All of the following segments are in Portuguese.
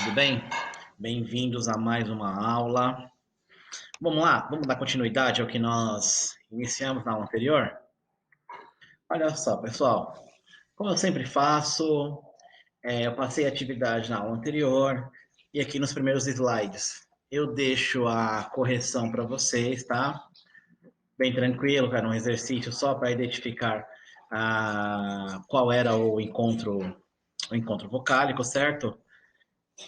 tudo bem? Bem-vindos a mais uma aula. Vamos lá, vamos dar continuidade ao que nós iniciamos na aula anterior? Olha só, pessoal, como eu sempre faço, eu passei a atividade na aula anterior e aqui nos primeiros slides eu deixo a correção para vocês, tá? Bem tranquilo, era um exercício só para identificar qual era o encontro vocálico, certo?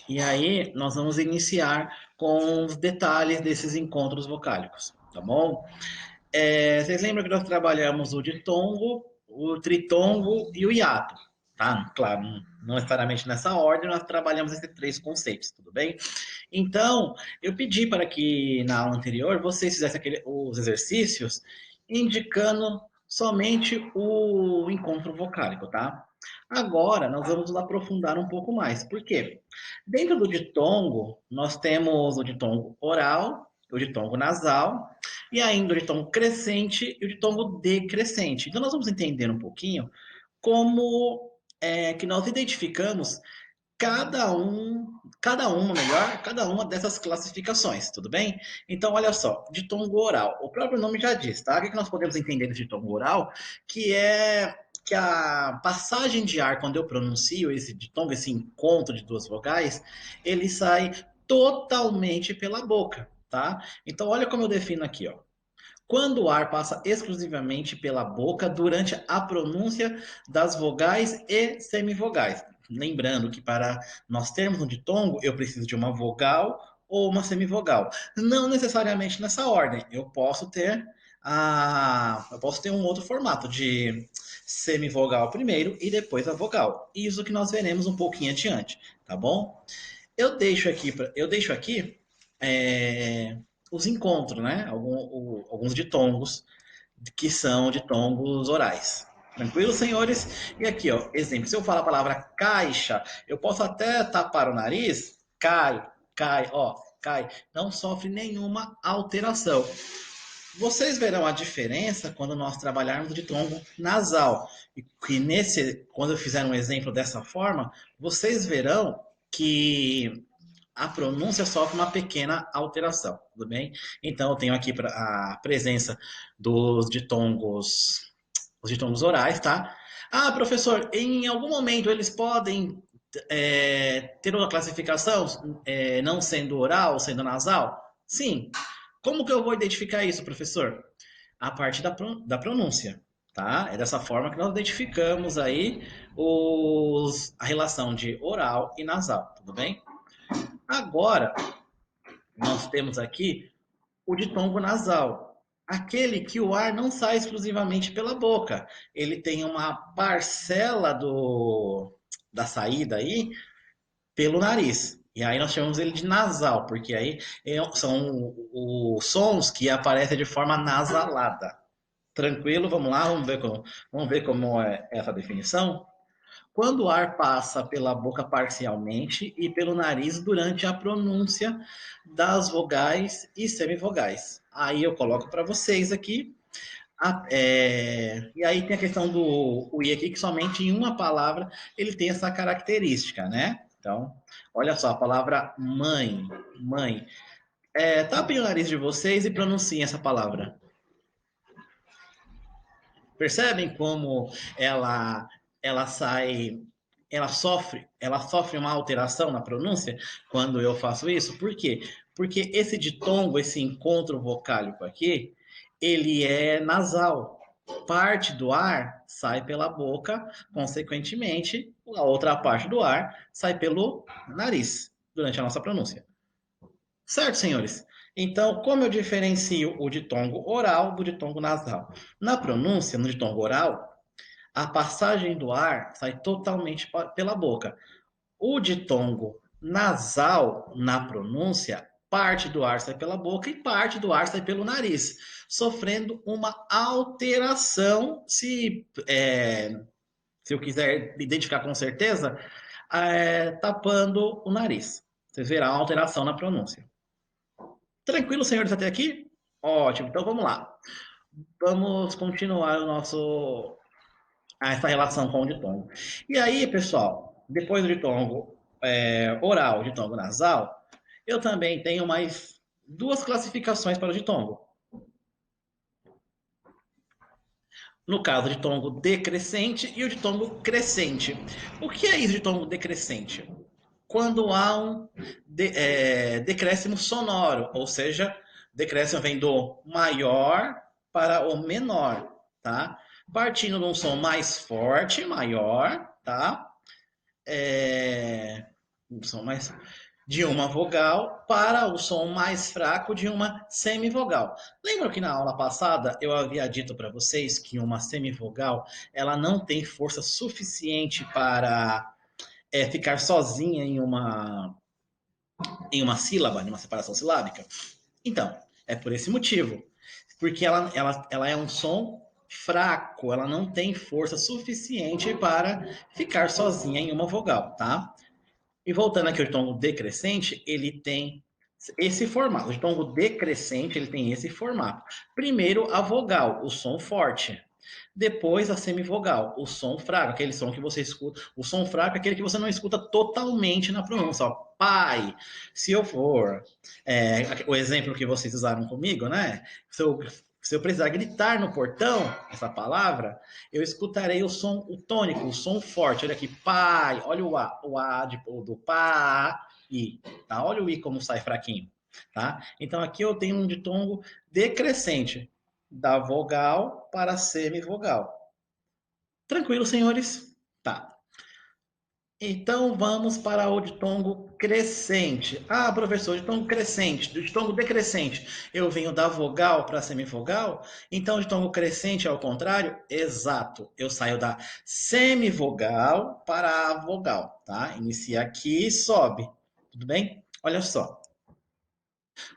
E aí, nós vamos iniciar com os detalhes desses encontros vocálicos, tá bom? Vocês lembram que nós trabalhamos o ditongo, o tritongo e o hiato, tá? Claro, não necessariamente nessa ordem, nós trabalhamos esses três conceitos, tudo bem? Então, eu pedi para que na aula anterior vocês fizessem os exercícios indicando somente o encontro vocálico, tá? Agora, nós vamos nos aprofundar um pouco mais. Por quê? Dentro do ditongo, nós temos o ditongo oral, o ditongo nasal, e ainda o ditongo crescente e o ditongo decrescente. Então, nós vamos entender um pouquinho como que nós identificamos cada uma dessas classificações, tudo bem? Então, olha só, ditongo oral. O próprio nome já diz, tá? O que nós podemos entender desse ditongo oral? Que a passagem de ar, quando eu pronuncio esse ditongo, esse encontro de duas vogais, ele sai totalmente pela boca, tá? Então, olha como eu defino aqui, ó. Quando o ar passa exclusivamente pela boca durante a pronúncia das vogais e semivogais. Lembrando que para nós termos um ditongo, eu preciso de uma vogal ou uma semivogal. Não necessariamente nessa ordem. Eu posso ter um outro formato de semivogal primeiro e depois a vogal. Isso que nós veremos um pouquinho adiante, tá bom? Eu deixo aqui é, os encontros, né? Alguns ditongos que são ditongos orais. Tranquilo, senhores? E aqui, ó, exemplo. Se eu falar a palavra caixa, eu posso até tapar o nariz, cai. Não sofre nenhuma alteração. Vocês verão a diferença quando nós trabalharmos o ditongo nasal. Quando eu fizer um exemplo dessa forma, vocês verão que a pronúncia sofre uma pequena alteração, tudo bem? Então, eu tenho aqui a presença os ditongos orais, tá? Ah, professor, em algum momento eles podem ter uma classificação não sendo oral, sendo nasal? Sim. Como que eu vou identificar isso, professor? A partir da pronúncia, tá? É dessa forma que nós identificamos aí a relação de oral e nasal, tudo bem? Agora, nós temos aqui o ditongo nasal, aquele que o ar não sai exclusivamente pela boca. Ele tem uma parcela da saída aí pelo nariz. E aí nós chamamos ele de nasal, porque aí são os sons que aparecem de forma nasalada. Tranquilo? Vamos lá, vamos ver como é essa definição? Quando o ar passa pela boca parcialmente e pelo nariz durante a pronúncia das vogais e semivogais. Aí eu coloco para vocês aqui. E aí tem a questão do o i aqui, que somente em uma palavra ele tem essa característica, né? Então, olha só, a palavra mãe, mãe. Tapem o nariz de vocês e pronunciem essa palavra. Percebem como ela sai, ela sofre uma alteração na pronúncia quando eu faço isso? Por quê? Porque esse ditongo, esse encontro vocálico aqui, ele é nasal. Parte do ar sai pela boca, consequentemente, a outra parte do ar sai pelo nariz durante a nossa pronúncia. Certo, senhores? Então, como eu diferencio o ditongo oral do ditongo nasal? Na pronúncia, no ditongo oral, a passagem do ar sai totalmente pela boca. O ditongo nasal, na pronúncia, parte do ar sai pela boca e parte do ar sai pelo nariz, sofrendo uma alteração, se eu quiser identificar com certeza, tapando o nariz. Vocês verão a alteração na pronúncia. Tranquilo, senhores, até aqui? Ótimo, então vamos lá. Vamos continuar essa relação com o ditongo. E aí, pessoal, depois do ditongo oral, ditongo nasal, eu também tenho mais duas classificações para o ditongo. No caso, o ditongo decrescente e o ditongo crescente. O que é isso, ditongo decrescente? Quando há um decréscimo sonoro, ou seja, decréscimo vem do maior para o menor, tá? Partindo de um som mais forte, maior, tá? Um som mais de uma vogal para o som mais fraco de uma semivogal. Lembram que na aula passada eu havia dito para vocês que uma semivogal ela não tem força suficiente para ficar sozinha em uma sílaba, em uma separação silábica? Então, é por esse motivo. Porque ela é um som fraco, ela não tem força suficiente para ficar sozinha em uma vogal, tá? E voltando aqui ao ditongo decrescente, ele tem esse formato. O ditongo decrescente, ele tem esse formato. Primeiro a vogal, o som forte. Depois a semivogal, o som fraco, aquele som que você escuta. O som fraco é aquele que você não escuta totalmente na pronúncia. Ó, pai, se eu for. O exemplo que vocês usaram comigo, né? Se eu precisar gritar no portão essa palavra, eu escutarei o tônico, o som forte. Olha aqui, pai, olha o A do pá, i, tá? Olha o i como sai fraquinho, tá? Então aqui eu tenho um ditongo decrescente, da vogal para a semivogal. Tranquilo, senhores? Tá. Então vamos para o ditongo crescente. Ah, professor, ditongo crescente, do ditongo decrescente. Eu venho da vogal para a semivogal? Então o ditongo crescente é ao contrário? Exato. Eu saio da semivogal para a vogal, tá? Inicia aqui e sobe. Tudo bem? Olha só.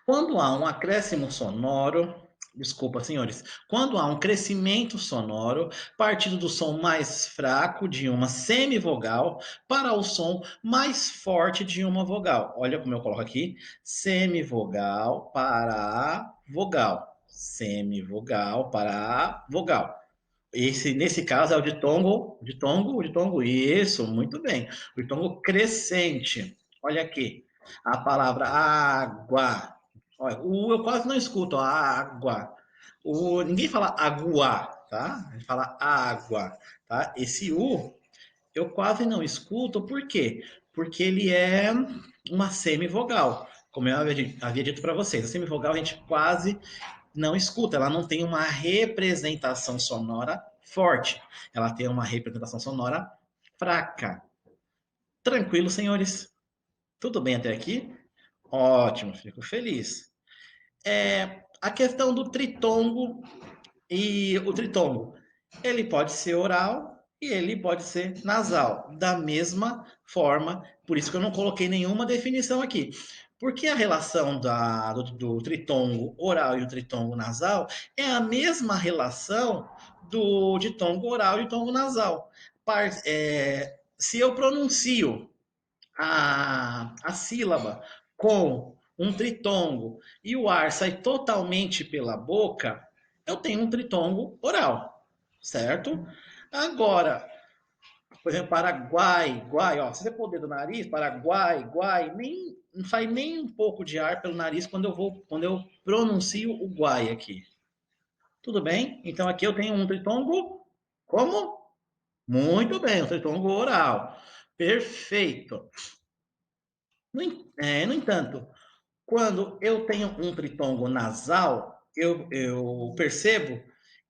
Quando há um acréscimo sonoro, desculpa, senhores, quando há um crescimento sonoro, partindo do som mais fraco de uma semivogal para o som mais forte de uma vogal. Olha como eu coloco aqui: semivogal para a vogal. Semivogal para a vogal. Nesse caso é o ditongo, isso, muito bem. O ditongo crescente. Olha aqui, a palavra água. Olha, eu quase não escuto, ó, água. Ninguém fala água, tá? A gente fala água, tá? Esse U eu quase não escuto, por quê? Porque ele é uma semivogal. Como eu havia dito para vocês, a semivogal a gente quase não escuta, ela não tem uma representação sonora forte, ela tem uma representação sonora fraca. Tranquilo, senhores? Tudo bem até aqui? Ótimo, fico feliz. A questão do tritongo e o tritongo, ele pode ser oral e ele pode ser nasal, da mesma forma, por isso que eu não coloquei nenhuma definição aqui. Porque a relação do tritongo oral e o tritongo nasal é a mesma relação do ditongo oral e ditongo nasal. Se eu pronuncio a sílaba com um tritongo e o ar sai totalmente pela boca, eu tenho um tritongo oral, certo? Agora, por exemplo, Paraguai, guai, ó, se você pôr o dedo no nariz, Paraguai, guai, não sai nem um pouco de ar pelo nariz quando eu pronuncio o guai aqui. Tudo bem? Então aqui eu tenho um tritongo como? Muito bem, um tritongo oral. Perfeito. No entanto, quando eu tenho um tritongo nasal, eu percebo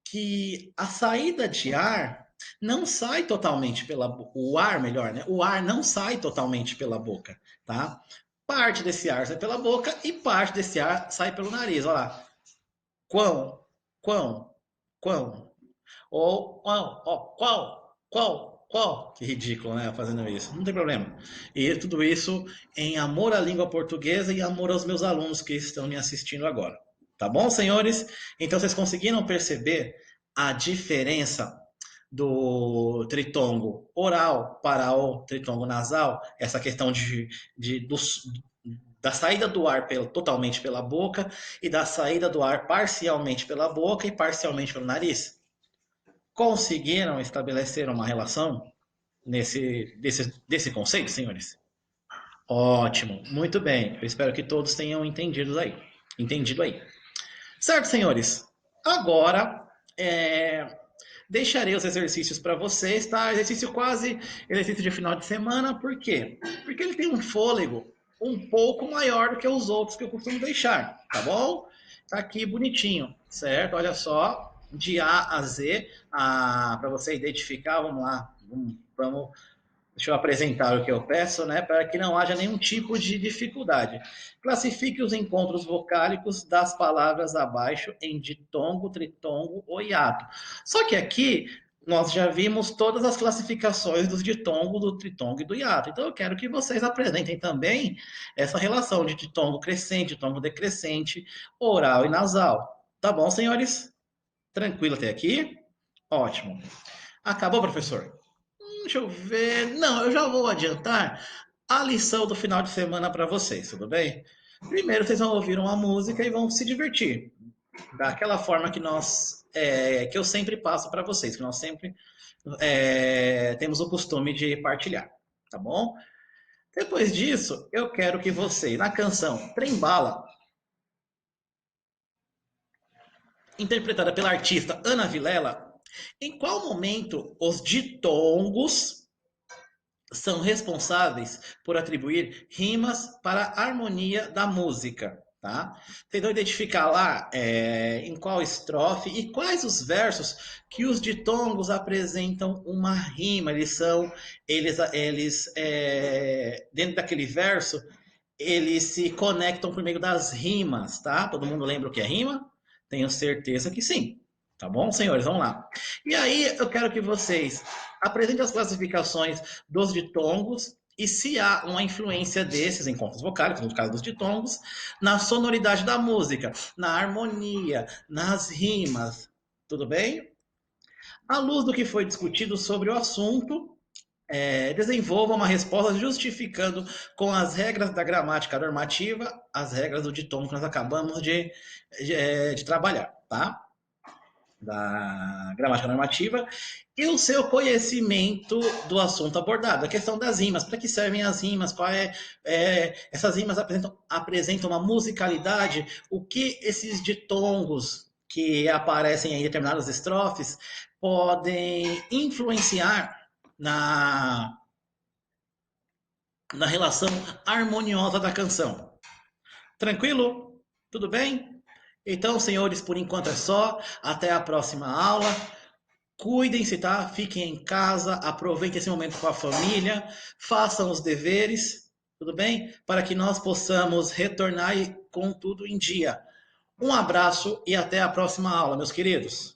que a saída de ar não sai totalmente pela boca. O ar, melhor, né? O ar não sai totalmente pela boca, tá? Parte desse ar sai pela boca e parte desse ar sai pelo nariz. Olha lá. Quão, quão, quão. Ou qual, ó, qual. Que ridículo, né? Fazendo isso. Não tem problema. E tudo isso em amor à língua portuguesa e amor aos meus alunos que estão me assistindo agora. Tá bom, senhores? Então vocês conseguiram perceber a diferença do tritongo oral para o tritongo nasal? Essa questão da saída do ar totalmente pela boca e da saída do ar parcialmente pela boca e parcialmente pelo nariz? Conseguiram estabelecer uma relação desse conceito, senhores? Ótimo, muito bem. Eu espero que todos tenham entendido aí. Entendido aí. Certo, senhores? Agora, é, deixarei os exercícios para vocês, tá? Exercício de final de semana, por quê? Porque ele tem um fôlego um pouco maior do que os outros que eu costumo deixar, tá bom? Tá aqui bonitinho, certo? Olha só, de A a Z, para você identificar, vamos lá, vamos. Deixa eu apresentar o que eu peço, né, para que não haja nenhum tipo de dificuldade. Classifique os encontros vocálicos das palavras abaixo em ditongo, tritongo ou hiato. Só que aqui nós já vimos todas as classificações dos ditongos, do tritongo e do hiato. Então eu quero que vocês apresentem também essa relação de ditongo crescente, ditongo decrescente, oral e nasal. Tá bom, senhores? Tranquilo até aqui? Ótimo. Acabou, professor? Deixa eu ver. Não, eu já vou adiantar a lição do final de semana para vocês, tudo bem? Primeiro, vocês vão ouvir uma música e vão se divertir. Daquela forma que eu sempre passo para vocês, que nós sempre temos o costume de partilhar, tá bom? Depois disso, eu quero que vocês, na canção Trem Bala, interpretada pela artista Ana Vilela, em qual momento os ditongos são responsáveis por atribuir rimas para a harmonia da música, tá? Tentam identificar lá em qual estrofe e quais os versos que os ditongos apresentam uma rima. Dentro daquele verso, eles se conectam por meio das rimas, tá? Todo mundo lembra o que é rima? Tenho certeza que sim. Tá bom, senhores? Vamos lá. E aí eu quero que vocês apresentem as classificações dos ditongos e se há uma influência desses encontros vocálicos, no caso dos ditongos, na sonoridade da música, na harmonia, nas rimas. Tudo bem? À luz do que foi discutido sobre o assunto, desenvolva uma resposta justificando com as regras da gramática normativa as regras do ditongo que nós acabamos de trabalhar, tá? Da gramática normativa e o seu conhecimento do assunto abordado, a questão das rimas, para que servem as rimas, essas rimas apresentam uma musicalidade, o que esses ditongos que aparecem em determinadas estrofes podem influenciar na, na relação harmoniosa da canção. Tranquilo? Tudo bem? Então, senhores, por enquanto é só. Até a próxima aula. Cuidem-se, tá? Fiquem em casa, aproveitem esse momento com a família, façam os deveres, tudo bem? Para que nós possamos retornar com tudo em dia. Um abraço e até a próxima aula, meus queridos.